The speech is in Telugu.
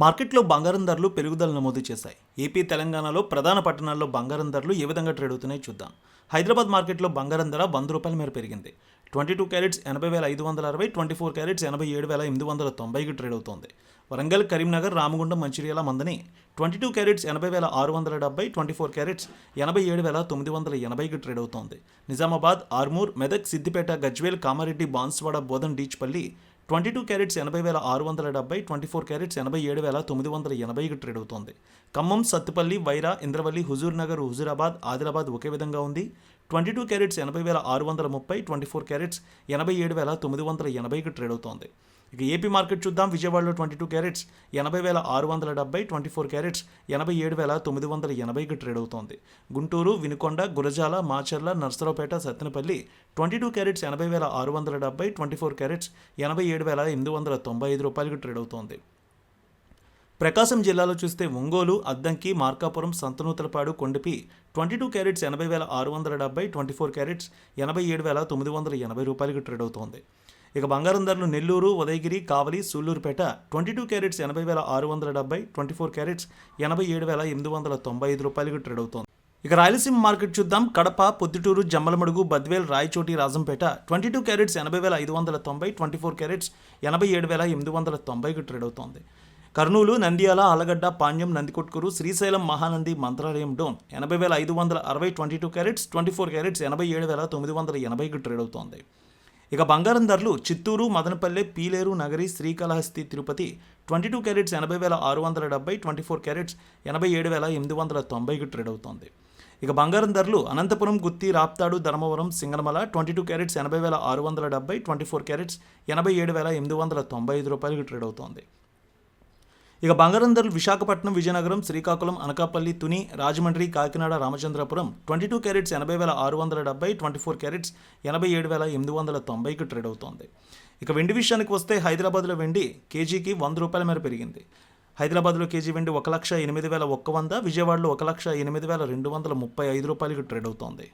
మార్కెట్లో బంగారం ధరలు పెరుగుదల నమోదు చేశాయి. ఏపీ, తెలంగాణలో ప్రధాన పట్టణాల్లో బంగారం ధరలు ఏ విధంగా ట్రేడ్ అవుతున్నాయో చూద్దాం. హైదరాబాద్ మార్కెట్లో బంగారం ధర ₹100 మేర పెరిగింది. 22 క్యారెట్స్ 80,560, 24 క్యారెట్స్ 87,890కి ట్రేడ్ అవుతోంది. వరంగల్, కరీంనగర్, రామగుండం, మంచిర్యాల, మందని 22 క్యారెట్స్ 80,670, 24 క్యారెట్స్ 87,980కి ట్రేడ్ అవుతోంది. నిజామాబాద్, ఆర్మూర్, మెదక్, సిద్దిపేట, గజ్వేల్, కామారెడ్డి, బాన్స్వాడ, బోధన్, డీచ్పల్లి 22 క్యారెట్స్ 80,670, 24 క్యారెట్స్ 87,980కి ట్రేడ్ అవుతోంది. ఖమ్మం, సత్తుపల్లి, వైరా, ఇంద్రవల్లి, హుజూర్ నగర్, హుజూరాబాద్, ఆదిలాబాద్ ఒకే విధంగా ఉంది. 22 క్యారెట్స్ 80,630, 24 క్యారెట్స్ 87,980కి ట్రేడ్ అవుతోంది. ఇక ఏపీ మార్కెట్ చూద్దాం. విజయవాడలో 22 క్యారెట్స్ 80,670, 24 క్యారెట్స్ 87,980కి ట్రేడ్ అవుతోంది. Guntur, Vinukonda, Gurazala, Macherla, Narasaraopet, Sattenapalli 22 carats 80,670, 24 carats 87,895 trade అవుతోంది. ప్రకాశం జిల్లాలో చూస్తే Ongole, Addanki, Markapuram, Santhanuthalapadu, Kondapi 22 carats 80,670, 24 carats 87,980 trade అవుతోంది. ఇక బంగారం ధరలు Nellore, Udayagiri, Kavali, Sullurpeta 22 carats 80,670, 24 carats 87,895 trade అవుతోంది. ఇక రాయలసీమ మార్కెట్ చూద్దాం. కడప, పొద్దుటూరు, జమ్మలమడుగు, బద్వేల్, రాయచోటి, రాజంపేట 22 క్యారెట్స్ 80,590, 24 క్యారెట్స్ 87,890కి ట్రేడ్ అవుతోంది. కర్నూలు, నంద్యాల, ఆలగడ్డ, పాణ్యం, నందికొట్కూరు, శ్రీశైలం, మహానంది, మంత్రాలయం, డోన్ 80,560, 22 క్యారెట్స్ 24 క్యారెట్స్ 87,980కి ట్రేడ్ అవుతోంది. ఇక బంగారం ధరలు చిత్తూరు, మదనపల్లె, పీలేరు, నగరి, శ్రీకాళహస్తి, తిరుపతి 22 క్యారెట్స్ 80,670, 24 క్యారెట్స్ 87,890కి ట్రేడ్ అవుతోంది. ఇక బంగారం ధరలు Anantapur, Gooty, Raptadu, Dharmavaram, Singanamala 22 carats 80,670, 24 carats 87,895 trade అవుతోంది. ఇక బంగారం ధరలు విశాఖపట్నం, విజయనగరం, శ్రీకాకుళం, అనకాపల్లి, తుని, రాజమండ్రి, కాకినాడ, రామచంద్రపురం 22 క్యారెట్స్ 80,670, 24 క్యారెట్స్ 87,890కి ట్రేడ్ అవుతోంది. ఇక వెండి విషయానికి వస్తే హైదరాబాద్లో వెండి కేజీకి ₹100 మేర పెరిగింది. హైదరాబాద్లో కేజీ వెండి 1,08,100, విజయవాడలో 1,08,235కి ట్రేడ్ అవుతోంది.